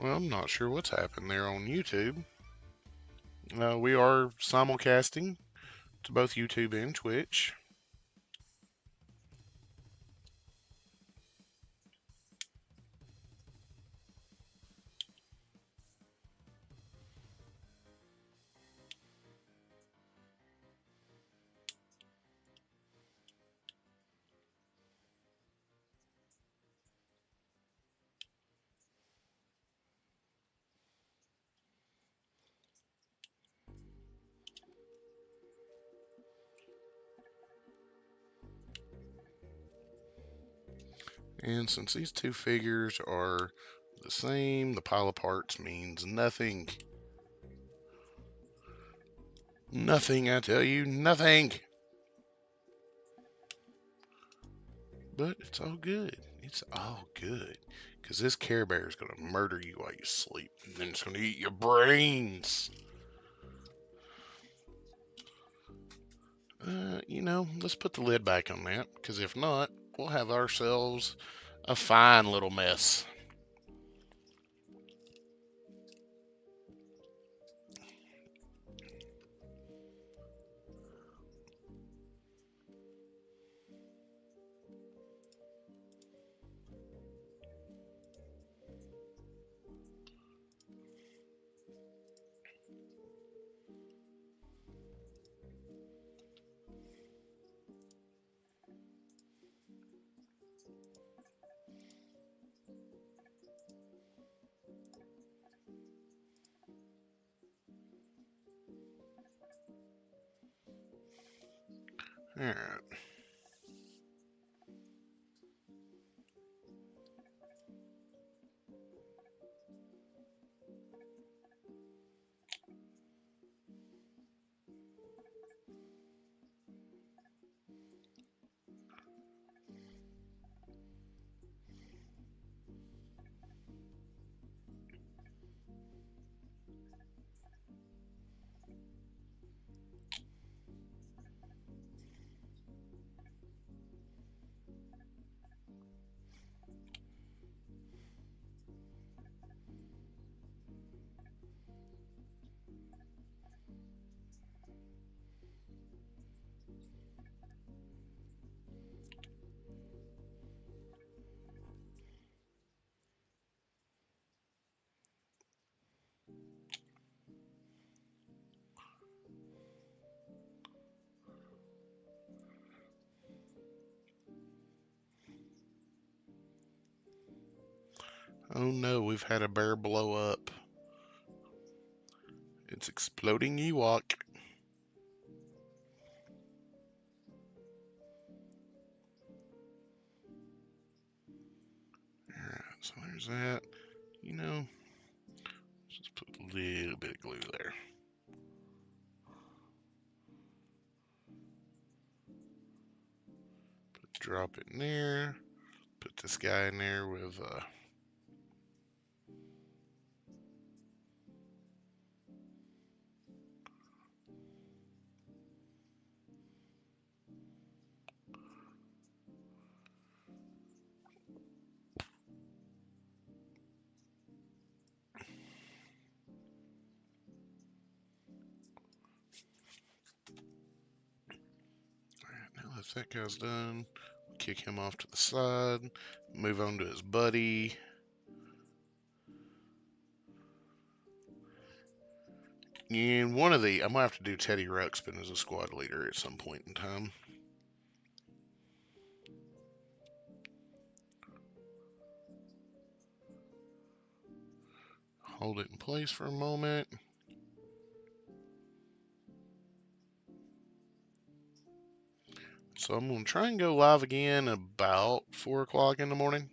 Well, I'm not sure what's happened there on YouTube. We are simulcasting to both YouTube and Twitch. And since these two figures are the same, the pile of parts means nothing. Nothing, I tell you, nothing. But it's all good. It's all good. Because this Care Bear is going to murder you while you sleep. And then it's going to eat your brains. Let's put the lid back on that. Because if not, we'll have ourselves a fine little mess. Alright. Oh no, we've had a bear blow up. It's exploding Ewok. Alright, so there's that. Just put a little bit of glue there. Drop it in there. Put this guy in there with now that that guy's done, kick him off to the side, move on to his buddy. And I'm gonna have to do Teddy Ruxpin as a squad leader at some point in time. Hold it in place for a moment. So I'm gonna try and go live again about 4 o'clock in the morning.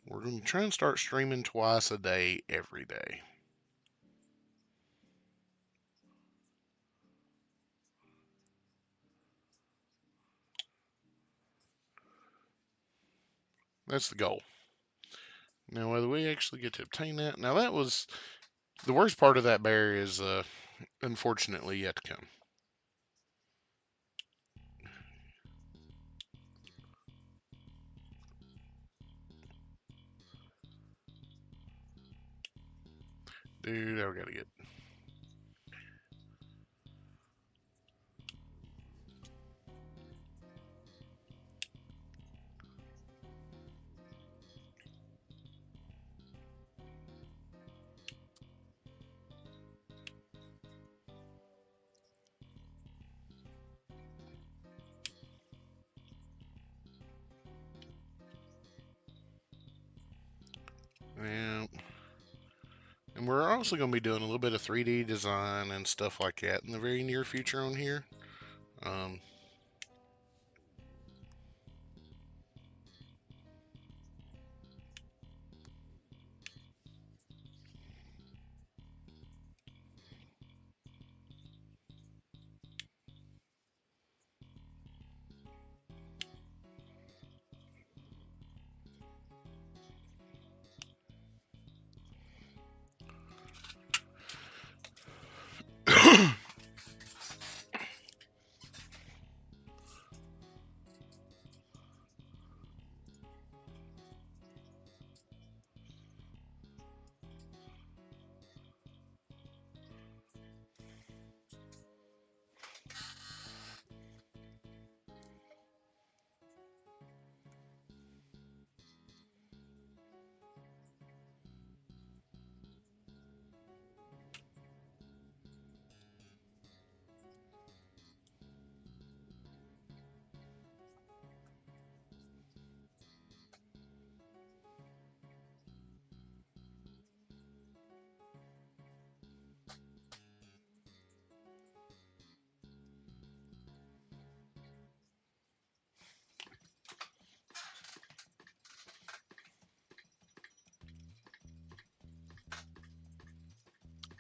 We're gonna try and start streaming twice a day, every day. That's the goal. Now, whether we actually get to obtain that, now that was the worst part of that bear is unfortunately yet to come. Dude, I gotta get... Yeah. And we're also going to be doing a little bit of 3D design and stuff like that in the very near future on here. Um,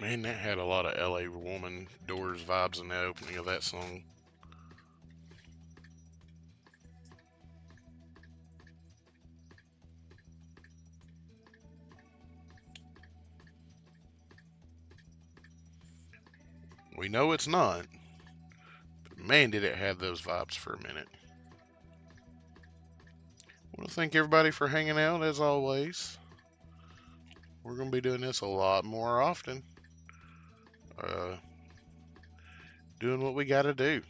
Man, that had a lot of LA Woman Doors vibes in the opening of that song. We know it's not, but man, did it have those vibes for a minute. I want to thank everybody for hanging out as always. We're going to be doing this a lot more often. Doing what we got to do.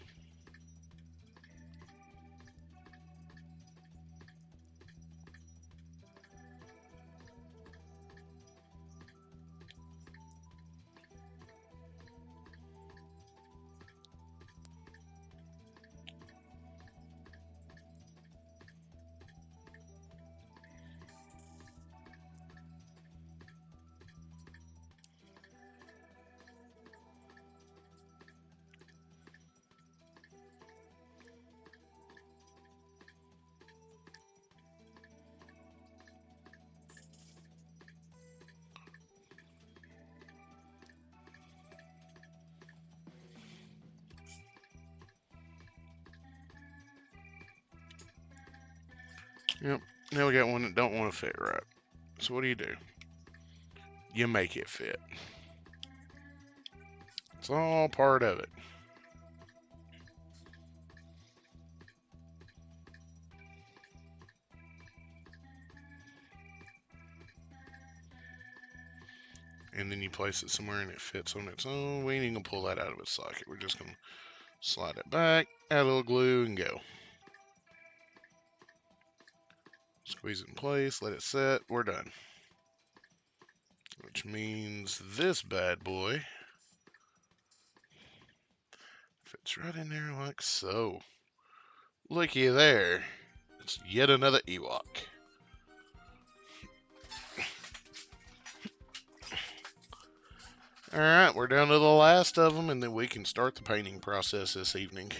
Yep. Now we got one that don't want to fit right. So what do? You make it fit. It's all part of it. And then you place it somewhere and it fits on its own. We ain't even gonna pull that out of its socket. We're just gonna slide it back, add a little glue, and go. Squeeze it in place, let it set, we're done. Which means this bad boy fits right in there like so. Looky there. It's yet another Ewok. Alright, we're down to the last of them, and then we can start the painting process this evening.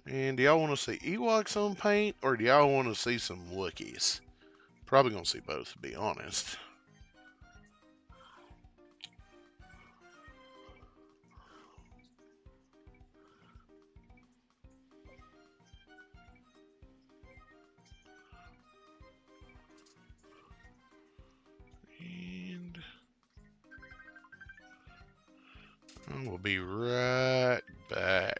And do y'all want to see Ewoks on paint, or do y'all want to see some Wookiees? Probably going to see both, to be honest. And I will be right back.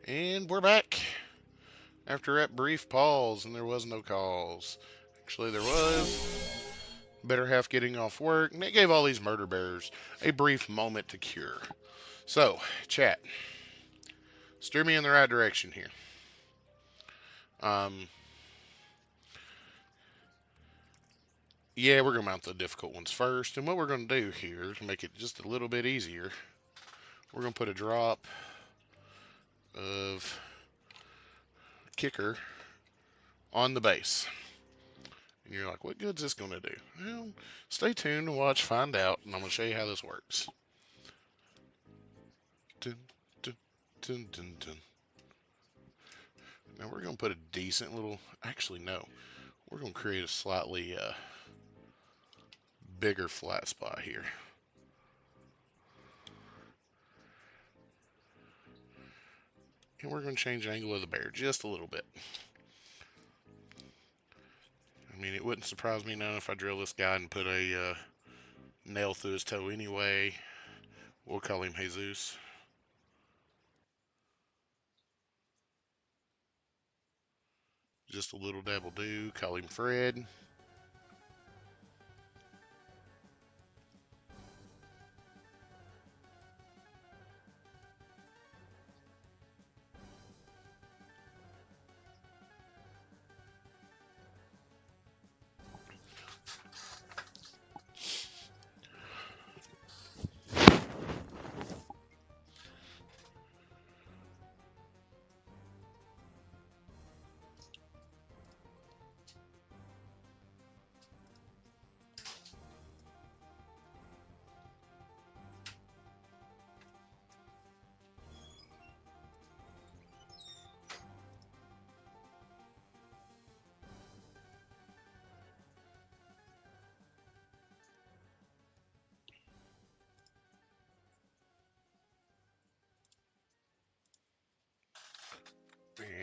And we're back after that brief pause, and there was no cause. Actually, there was. Better half getting off work, and it gave all these murder bearers a brief moment to cure. So, chat, steer me in the right direction here. Um, yeah, we're gonna mount the difficult ones first, and what we're gonna do here to make it just a little bit easier, we're gonna put a drop of kicker on the base. And you're like, what good's this gonna do? Well, stay tuned and watch, find out, and I'm gonna show you how this works. Dun, dun, dun, dun, dun. Now we're gonna put a decent little. Actually, no, we're gonna create a slightly bigger flat spot here. And we're going to change the angle of the bear just a little bit. I mean, it wouldn't surprise me none if I drill this guy and put a nail through his toe anyway. We'll call him Jesus. Just a little dab will do. Call him Fred.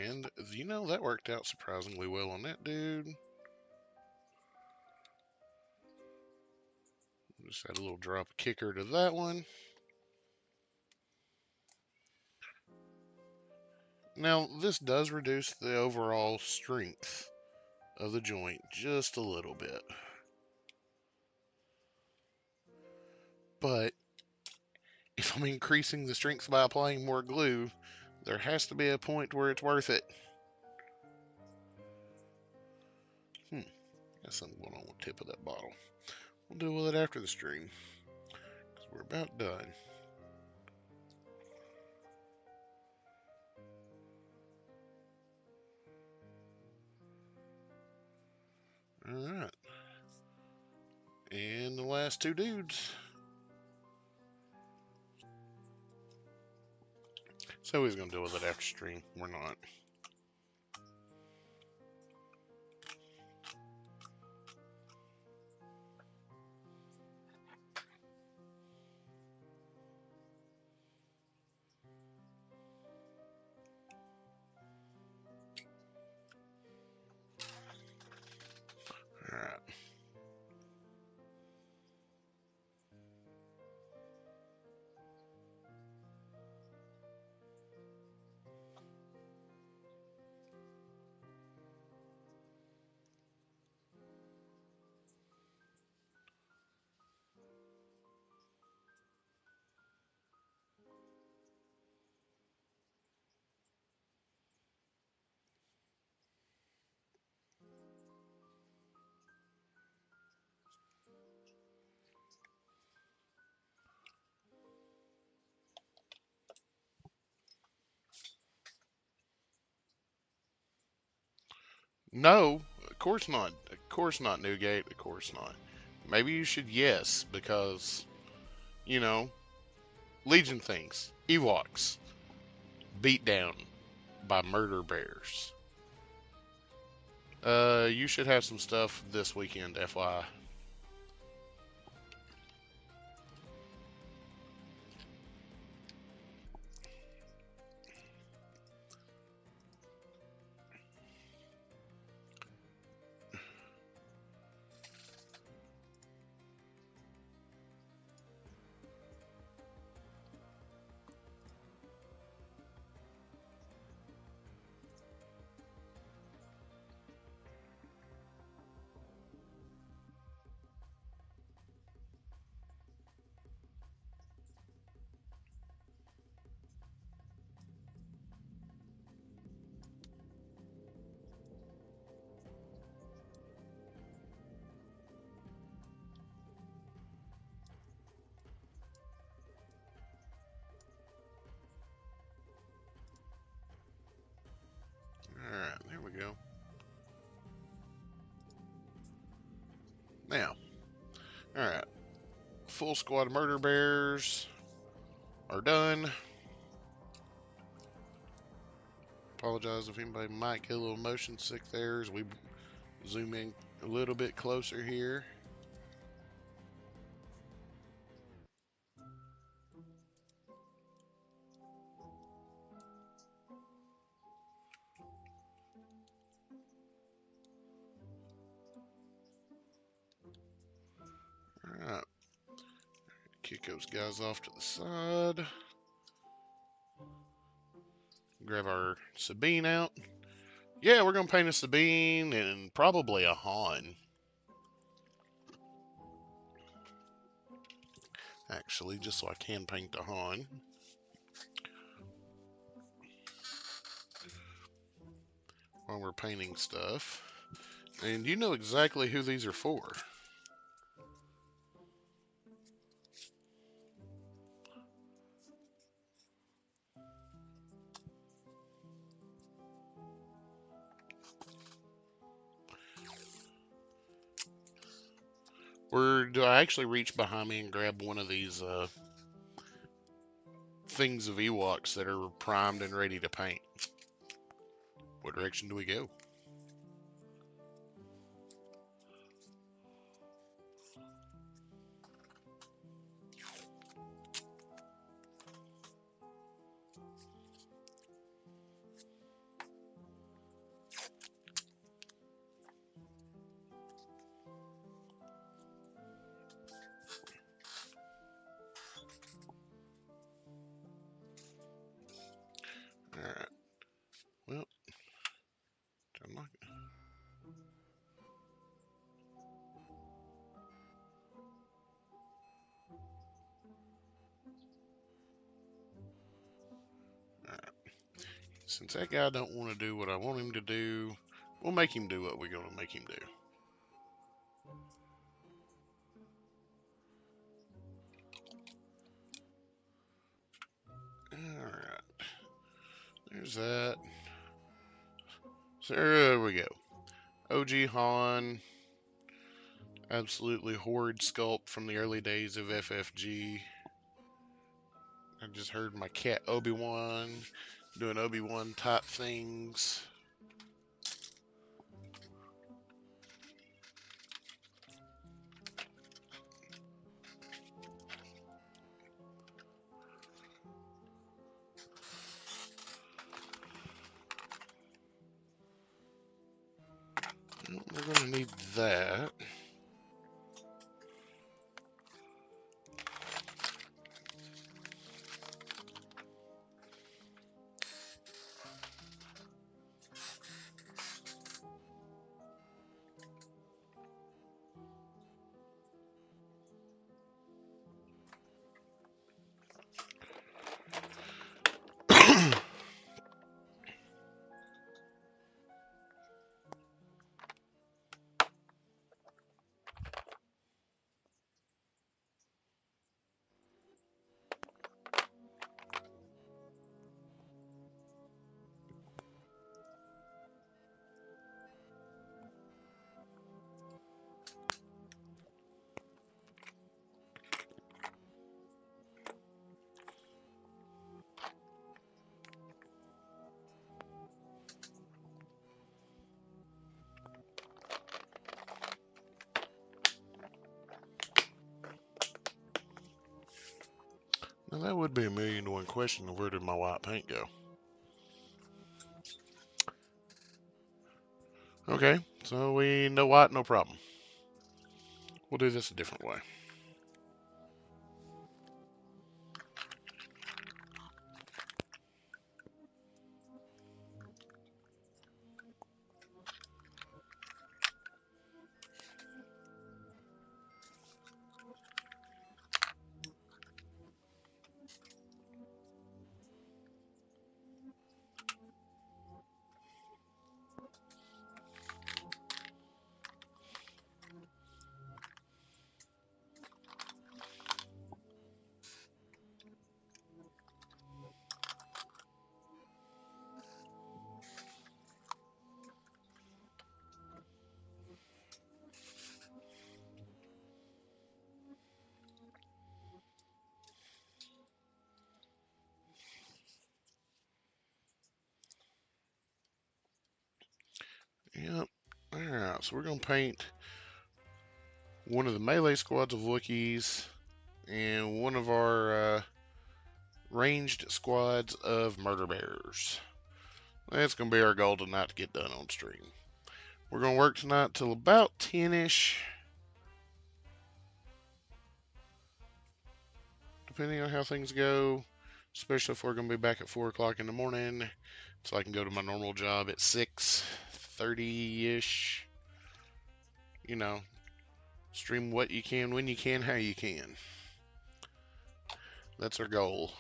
And, you know, that worked out surprisingly well on that dude. Just add a little drop of kicker to that one. Now, this does reduce the overall strength of the joint just a little bit. But if I'm increasing the strength by applying more glue, there has to be a point where it's worth it. Got something going on with the tip of that bottle. We'll deal with it after the stream, because we're about done. Alright. And the last two dudes. So he's going to deal with it after stream. We're not. Alright. No, of course not. Of course not, Newgate. Of course not. Maybe you should yes, because, you know, Legion things. Ewoks. Beat down by murder bears. You should have some stuff this weekend, FYI. Now, alright. Full squad of murder bears are done. Apologize if anybody might get a little motion sick there as we zoom in a little bit closer here. Alright. Kick those guys off to the side. Grab our Sabine out. Yeah, we're going to paint a Sabine and probably a Han. Actually, just so I can paint the Han. While we're painting stuff. And you know exactly who these are for. Or do I actually reach behind me and grab one of these things of Ewoks that are primed and ready to paint? What direction do we go? Alright. Well, I'm not. Alright. Since that guy don't want to do what I want him to do, we'll make him do what we're going to make him do. Alright. There's that. So there we go. OG Han. Absolutely horrid sculpt from the early days of FFG. I just heard my cat Obi-Wan doing Obi-Wan type things. We're going to need that. Now that would be a $1,000,000 question. Where did my white paint go? Okay, so we no white, no problem. We'll do this a different way. out. So we're going to paint one of the melee squads of Wookiees and one of our ranged squads of murder bears. That's going to be our goal tonight to get done on stream. We're going to work tonight till about 10-ish. Depending on how things go. Especially if we're going to be back at 4 o'clock in the morning. So I can go to my normal job at 6:30-ish. You know, stream what you can, when you can, how you can. That's our goal.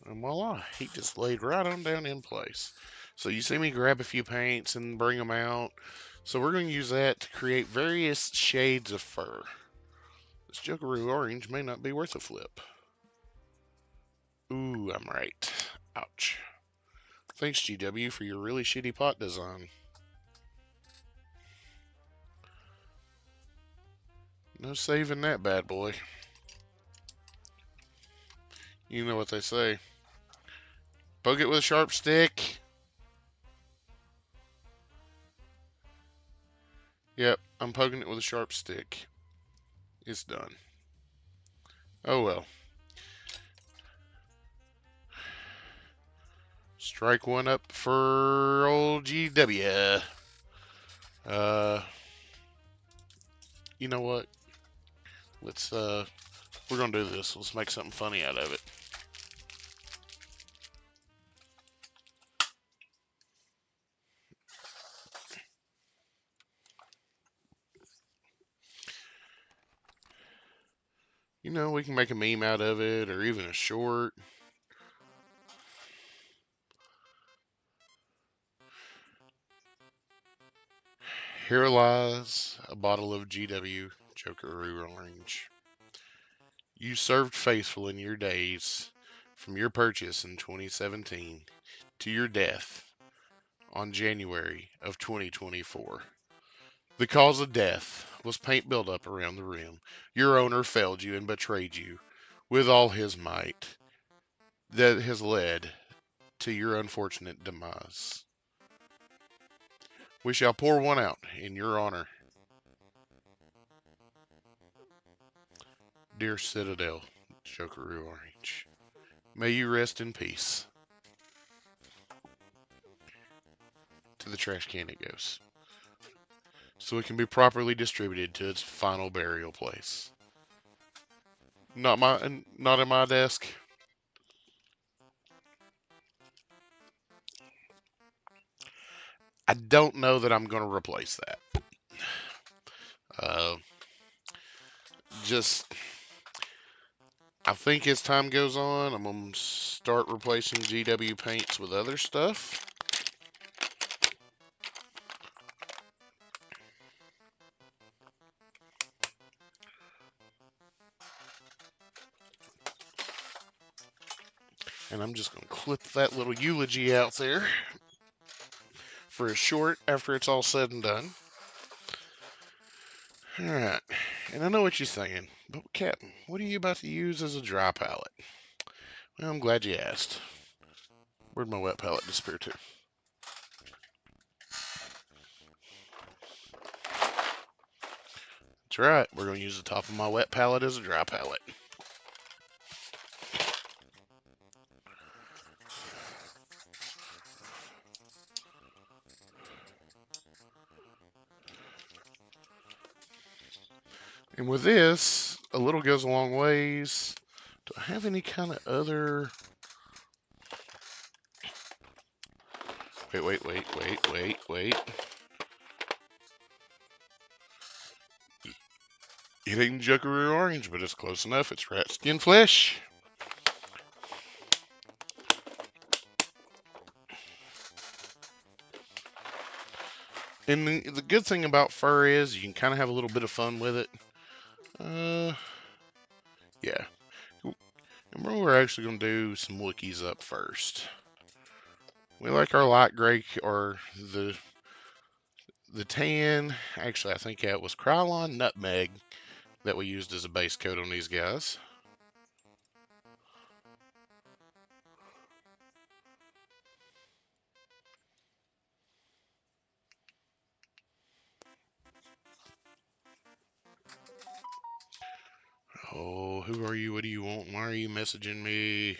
And voila, he just laid right on down in place. So you see me grab a few paints and bring them out. So we're going to use that to create various shades of fur. This Jokeroo orange may not be worth a flip. Ooh, I'm right. Ouch. Thanks, GW, for your really shitty pot design. No saving that bad boy. You know what they say. Poke it with a sharp stick. Yep, I'm poking it with a sharp stick. It's done. Oh well. Strike one up for old GW. You know what? Let's, we're gonna do this. Let's make something funny out of it. You know, we can make a meme out of it, or even a short. Here lies a bottle of GW Jokeroo Orange. You served faithful in your days, from your purchase in 2017 to your death on January of 2024. The cause of death was paint buildup around the rim. Your owner failed you and betrayed you with all his might. That has led to your unfortunate demise. We shall pour one out in your honor. Dear Citadel, Jokeroo Orange, may you rest in peace. To the trash can it goes, so it can be properly distributed to its final burial place. Not in my desk. I don't know that I'm going to replace that. I think as time goes on, I'm going to start replacing GW paints with other stuff. And I'm just going to clip that little eulogy out there for a short after it's all said and done. Alright, and I know what you're saying, but Captain, what are you about to use as a dry palette? Well, I'm glad you asked. Where'd my wet palette disappear to? That's right, we're going to use the top of my wet palette as a dry palette. And with this, a little goes a long ways. Do I have any kind of other... Wait. It ain't Jokeroo Orange, but it's close enough. It's rat skin flesh. And the good thing about fur is you can kind of have a little bit of fun with it. Yeah. And we're actually going to do some Wookiees up first. We like our light gray, or the The tan, actually, I think it was Krylon nutmeg that we used as a base coat on these guys. Oh, who are you? What do you want? Why are you messaging me?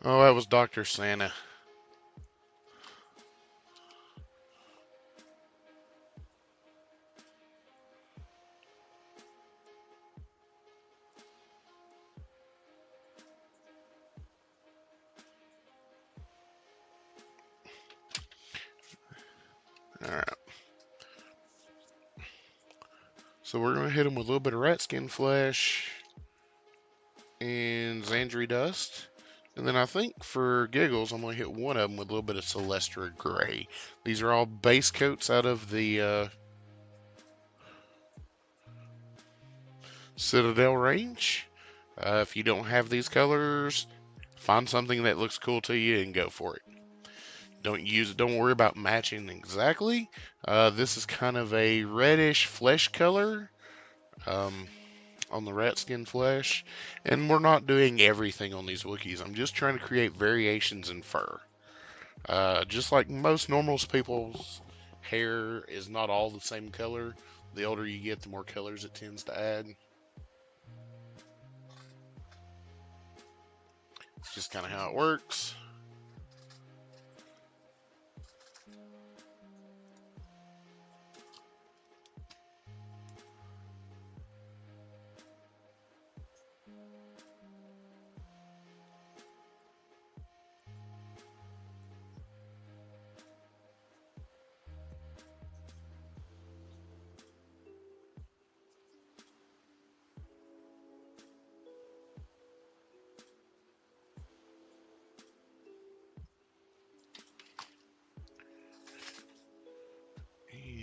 Oh, that was Dr. Santa. Alright, so we're going to hit him with a little bit of rat skin flesh and Xandri dust. And then I think for giggles, I'm going to hit one of them with a little bit of Celestra Gray. These are all base coats out of the Citadel range. If you don't have these colors, find something that looks cool to you and go for it. Don't worry about matching exactly. This is kind of a reddish flesh color on the rat skin flesh, and we're not doing everything on these Wookiees. I'm just trying to create variations in fur. Just like most normal people's hair is not all the same color. The older you get, the more colors it tends to add. It's just kind of how it works.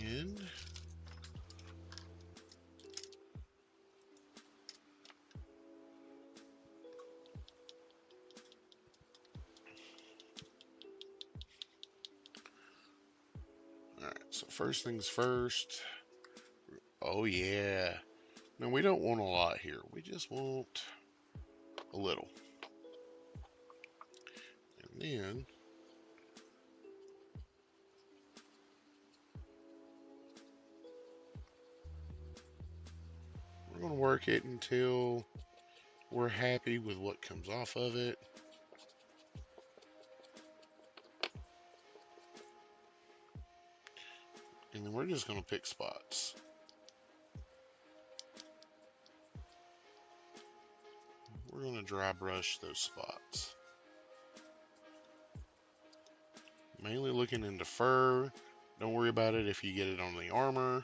And alright, so first things first. Oh yeah. Now we don't want a lot here. We just want a little. And then we're going to work it until we're happy with what comes off of it. And then we're just going to pick spots. We're going to dry brush those spots. Mainly looking into fur. Don't worry about it if you get it on the armor.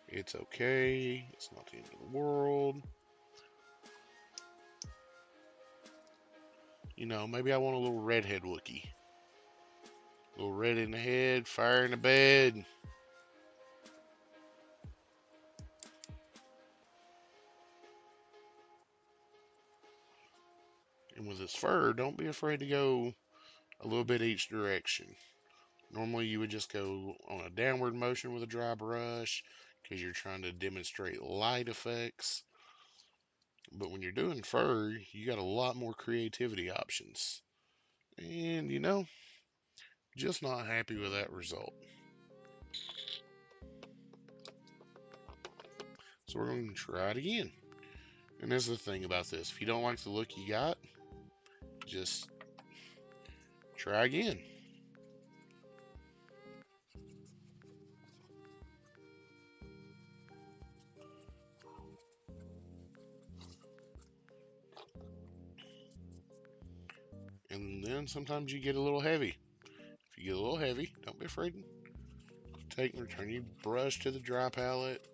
It's okay. It's not the end of the world. You know, maybe I want a little redhead Wookie. A little red in the head, fire in the bed. And with this fur, don't be afraid to go a little bit each direction. Normally you would just go on a downward motion with a dry brush because you're trying to demonstrate light effects. But when you're doing fur, you got a lot more creativity options. And you know, Just not happy with that result. So we're going to try it again. And this is the thing about this. If you don't like the look you got, just try again. And then sometimes you get a little heavy. If you get a little heavy, don't be afraid. Take and return your brush to the dry palette.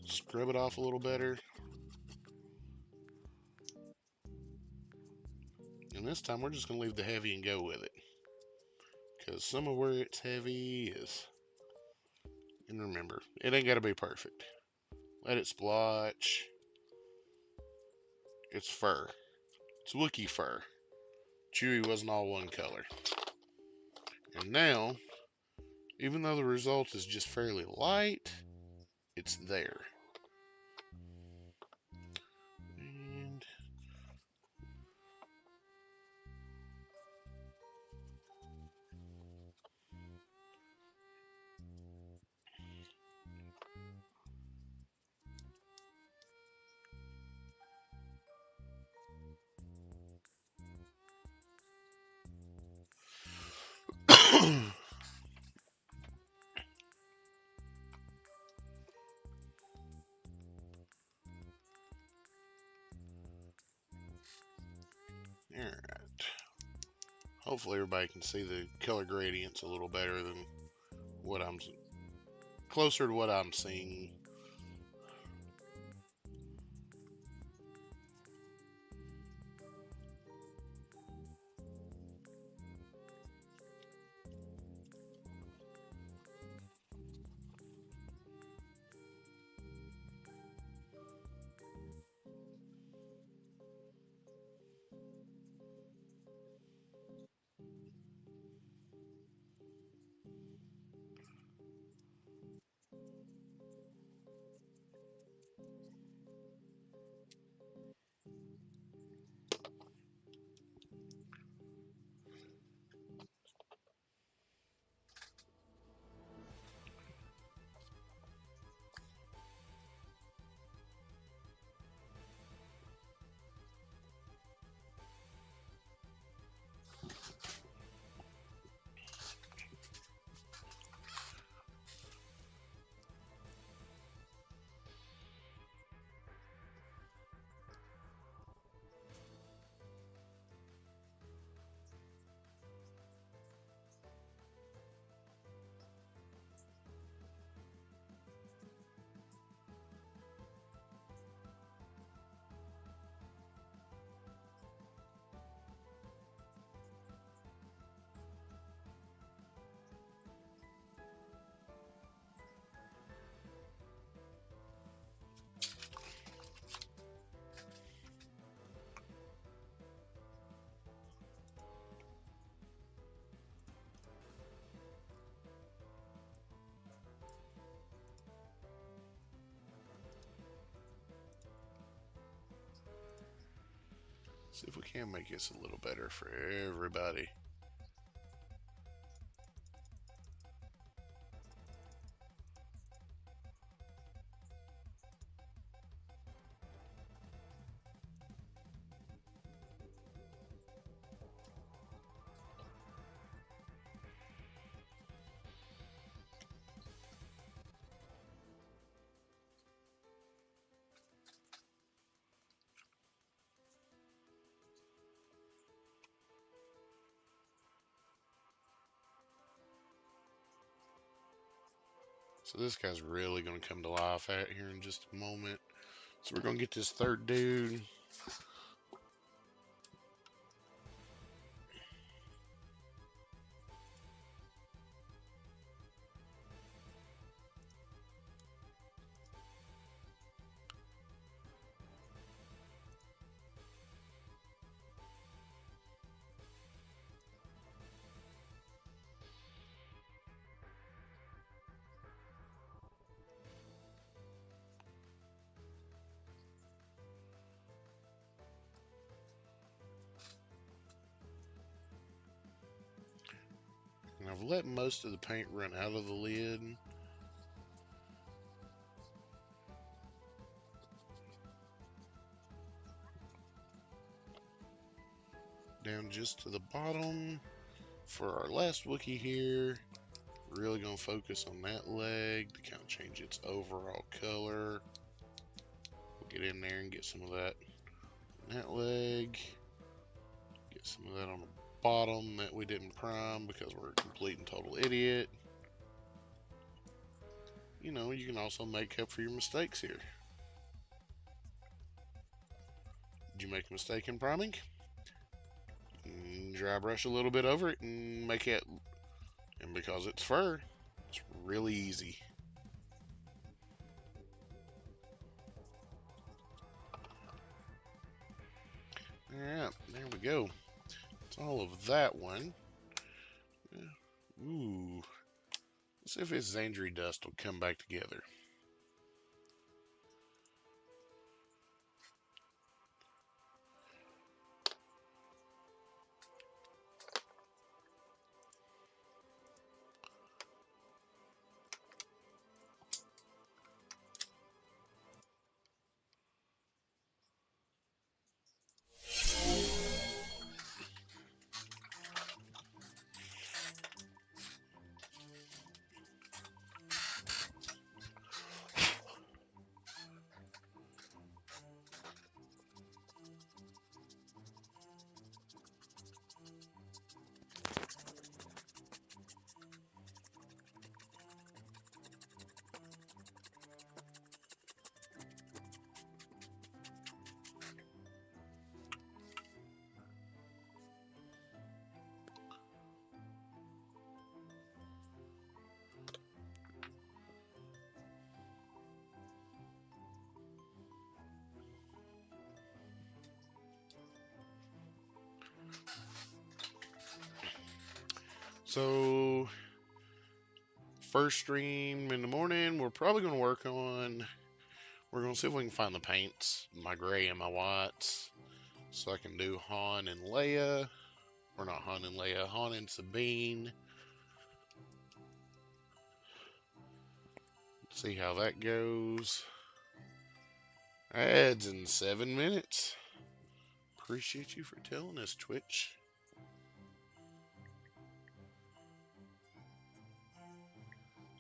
Scrub it off a little better. And this time we're just going to leave the heavy and go with it. Because some of where it's heavy is... And remember, it ain't got to be perfect. Let it splotch. It's fur. It's Wookiee fur. Chewie wasn't all one color. And now, even though the result is just fairly light, it's there. And Alright. Hopefully everybody can see the color gradients a little better than what I'm... Closer to what I'm seeing. See if we can make this a little better for everybody. So this guy's really going to come to life out here in just a moment. So we're going to get this third dude. I've let most of the paint run out of the lid. Down just to the bottom. For our last Wookiee here, really going to focus on that leg to kind of change its overall color. We'll get in there and get some of that on that leg. Get some of that on the bottom that we didn't prime because we're a complete and total idiot. You know, you can also make up for your mistakes here. Did you make a mistake in priming? Dry brush a little bit over it and make it, and because it's fur, it's really easy. Alright, there we go. That's all of that one. Ooh. Let's see if this Zandri dust will come back together. So, first stream in the morning, we're probably going to work on, we're going to see if we can find the paints, my gray and my whites, so I can do Han and Leia, or not Han and Leia, Han and Sabine. See how that goes. Ads in 7 minutes. Appreciate you for telling us, Twitch.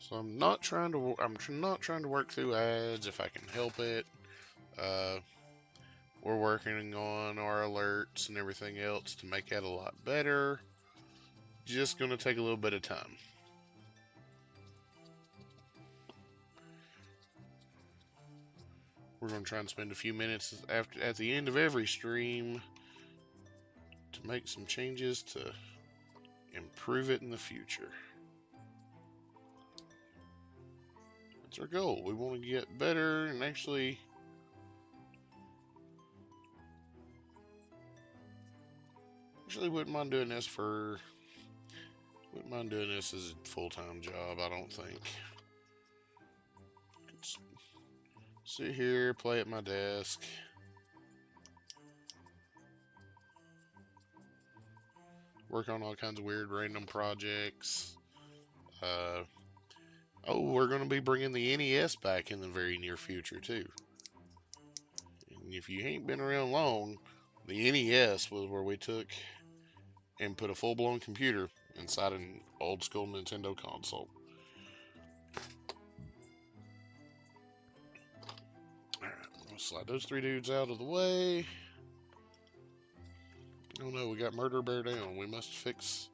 So I'm not trying to work through ads if I can help it. We're working on our alerts and everything else to make that a lot better. Just gonna take a little bit of time. We're gonna try and spend a few minutes at the end of every stream to make some changes to improve it in the future. That's our goal. We want to get better and actually wouldn't mind doing this as a full-time job, I don't think. Just sit here, play at my desk. Work on all kinds of weird random projects. Oh, we're going to be bringing the NES back in the very near future, too. And if you ain't been around long, the NES was where we took and put a full-blown computer inside an old-school Nintendo console. Alright, I'm going to slide those 3 dudes out of the way. Oh no, we got Murder Bear down. We must fix...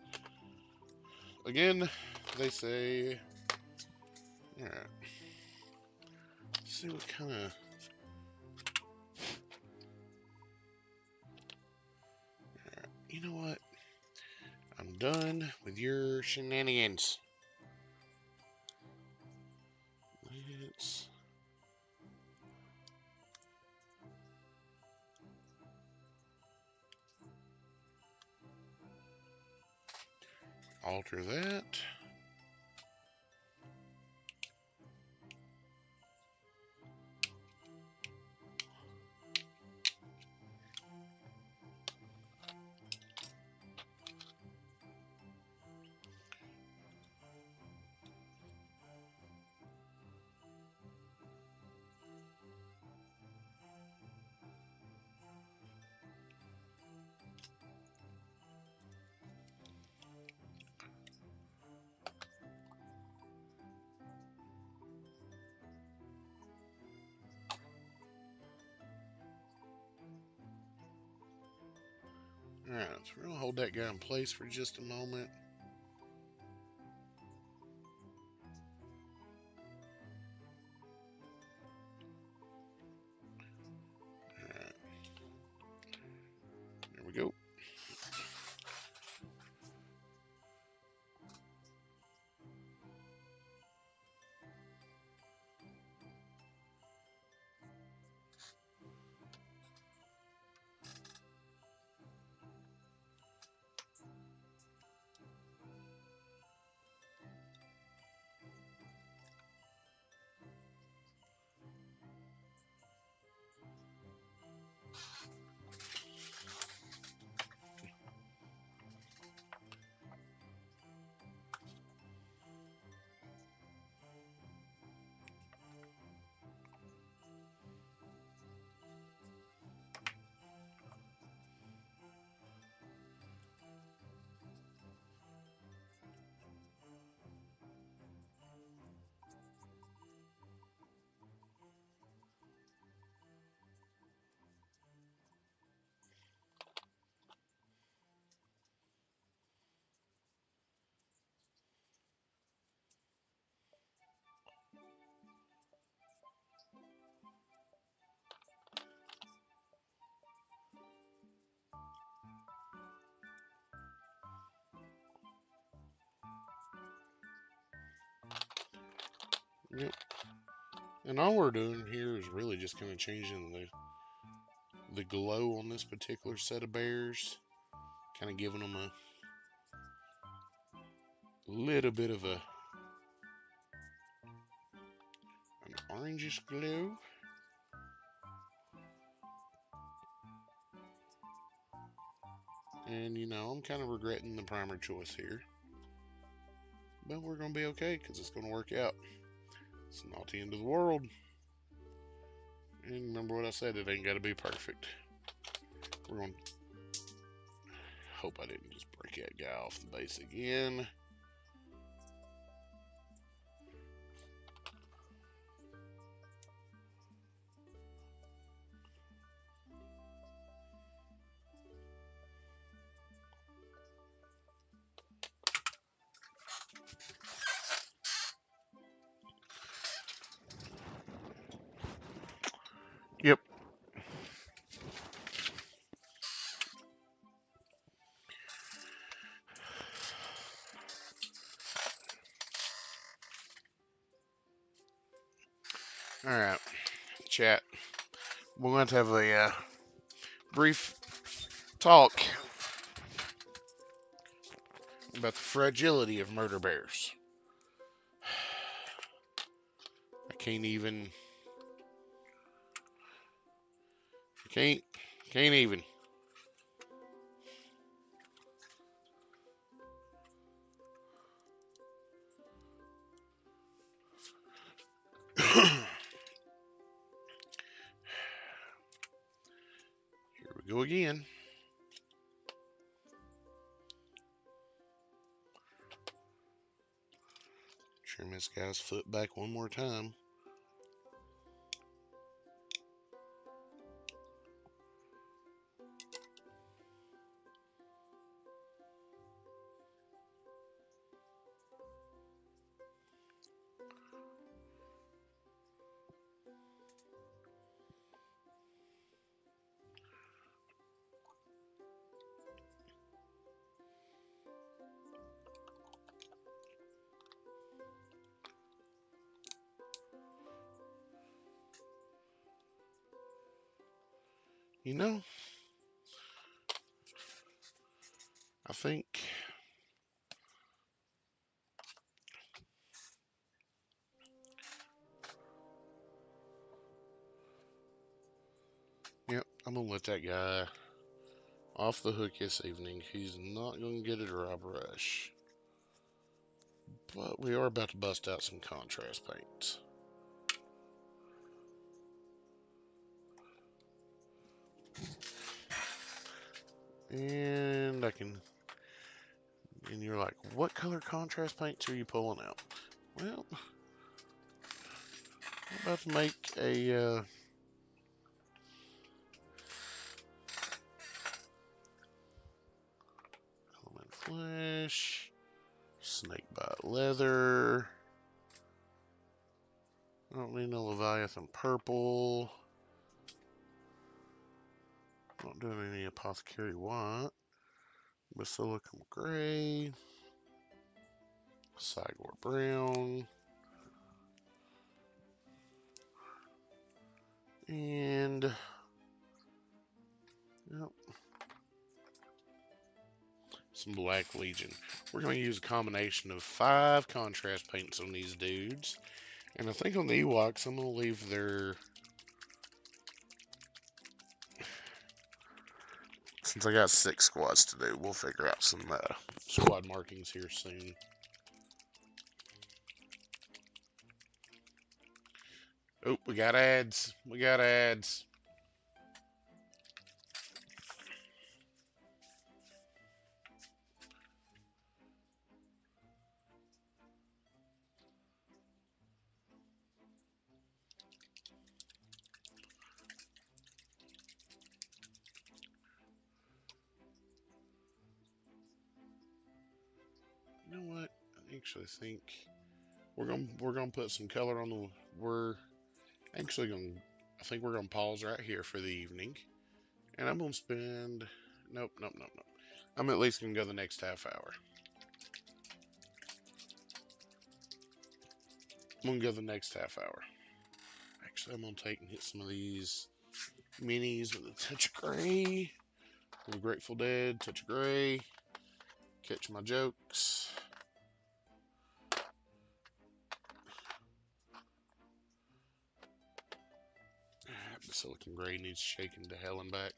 Again, they say... Alright. Let's see what kind of... Alright, you know what? I'm done with your shenanigans. Let's... alter that. so we're gonna hold that guy in place for just a moment. Alright. There we go. Yep. And all we're doing here is really just kind of changing the glow on this particular set of bears, kind of giving them a little bit of an orangish glow. And you know, I'm kind of regretting the primer choice here, but we're gonna be okay because it's gonna work out. It's not the end of the world. And remember what I said, it ain't gotta be perfect. We're gonna hope I didn't just break that guy off the base again. Yep. Alright, chat. We're going to have a brief talk about the fragility of murder bears. I can't even. Can't even. Here we go again. Trim this guy's foot back one more time. You know, I think yep, I'm gonna let that guy off the hook this evening. He's not gonna get a dry brush. But we are about to bust out some contrast paints. And and you're like, what color contrast paints are you pulling out? Well, I'm about to make a flesh. Snakebite leather. I don't need no Leviathan purple. Not doing any apothecary white. Basilicum gray. Sigor brown. And yep, some Black Legion. We're going to use a combination of 5 contrast paints on these dudes. And I think on the Ewoks, I'm going to leave their... Since I got 6 squads to do, we'll figure out some squad markings here soon. Oh, we got ads. We got ads. You know what? I actually think we're gonna put some color on the. We're actually gonna. I think we're gonna pause right here for the evening, and I'm gonna spend. Nope, nope, nope, nope. I'm at least gonna go the next half hour. I'm gonna go the next half hour. Actually, I'm gonna take and hit some of these minis with a touch of gray. The Grateful Dead, touch of gray. Catch my jokes. The silicon gray needs shaking to hell and back.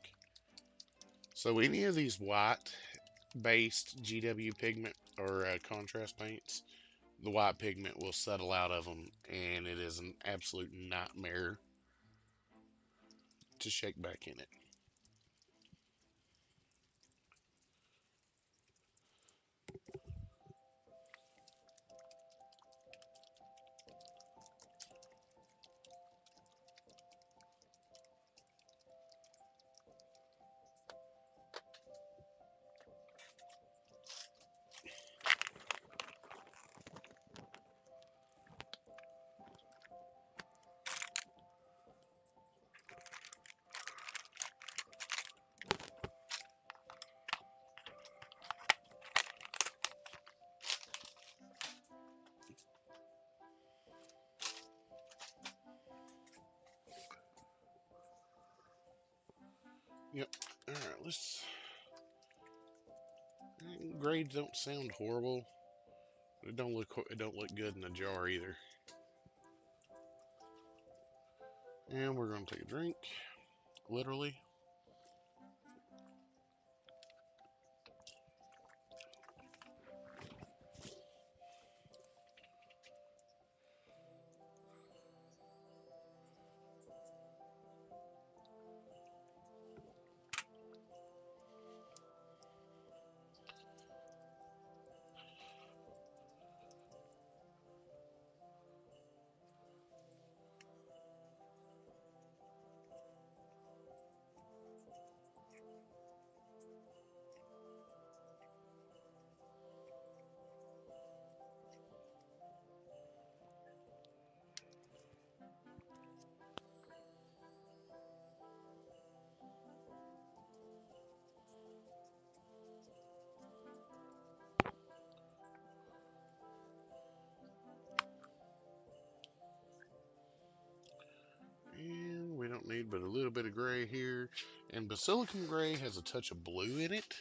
So any of these white-based GW pigment or contrast paints, the white pigment will settle out of them, and it is an absolute nightmare to shake back in it. Yep. All right. Let's. Grades don't sound horrible. It don't look. It don't look good in a jar either. And we're gonna take a drink. Literally. And we don't need but a little bit of gray here. And Basilicum gray has a touch of blue in it,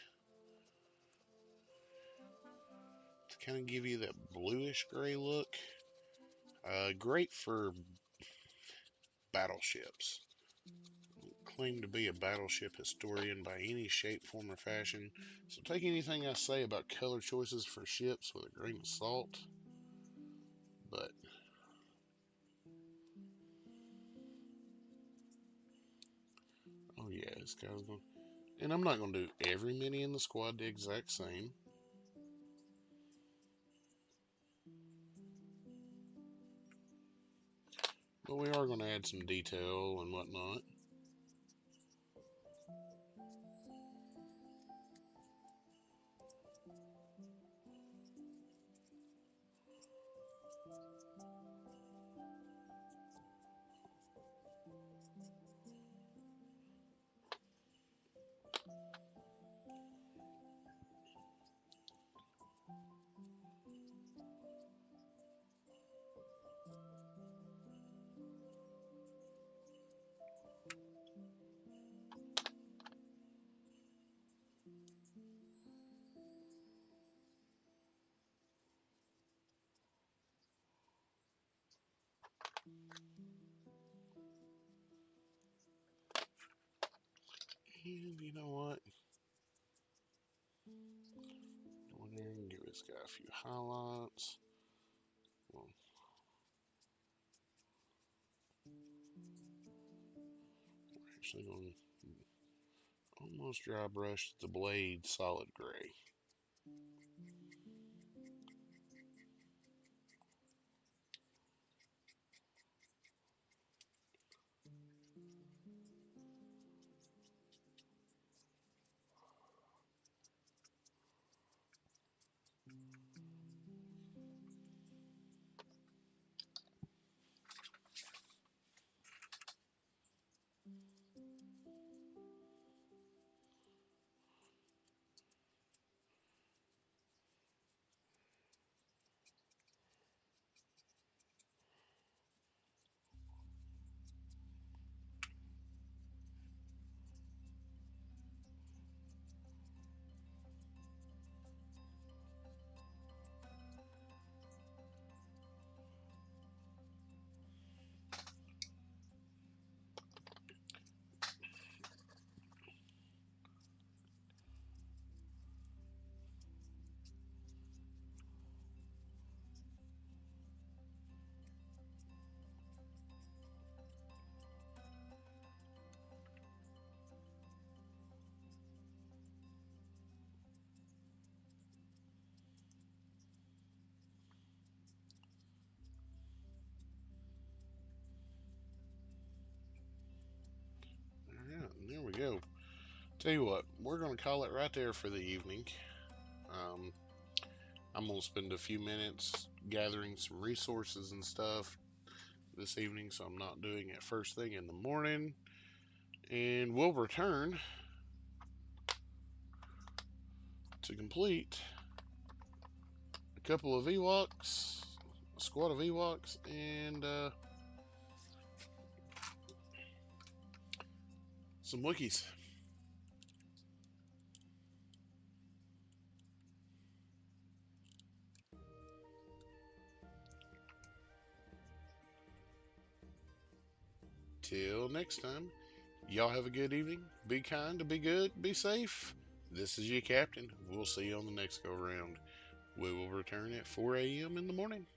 to kind of give you that bluish gray look. Great for battleships. I claim to be a battleship historian by any shape, form, or fashion, so take anything I say about color choices for ships with a grain of salt. But oh yeah, this guy's going. And I'm not going to do every mini in the squad the exact same. But we are going to add some detail and whatnot. And you know what? Go in there and give this guy a few highlights. Well, we're actually going to almost dry brush the blade solid gray. Alright, there we go. Tell you what, we're going to call it right there for the evening. Um, I'm going to spend a few minutes gathering some resources and stuff this evening, so I'm not doing it first thing in the morning. And we'll return to complete a couple of Ewoks, a squad of Ewoks, and some Wookiees. Till next time, y'all have a good evening. Be kind, be good, be safe. This is your captain. We'll see you on the next go round. We will return at 4 a.m. in the morning.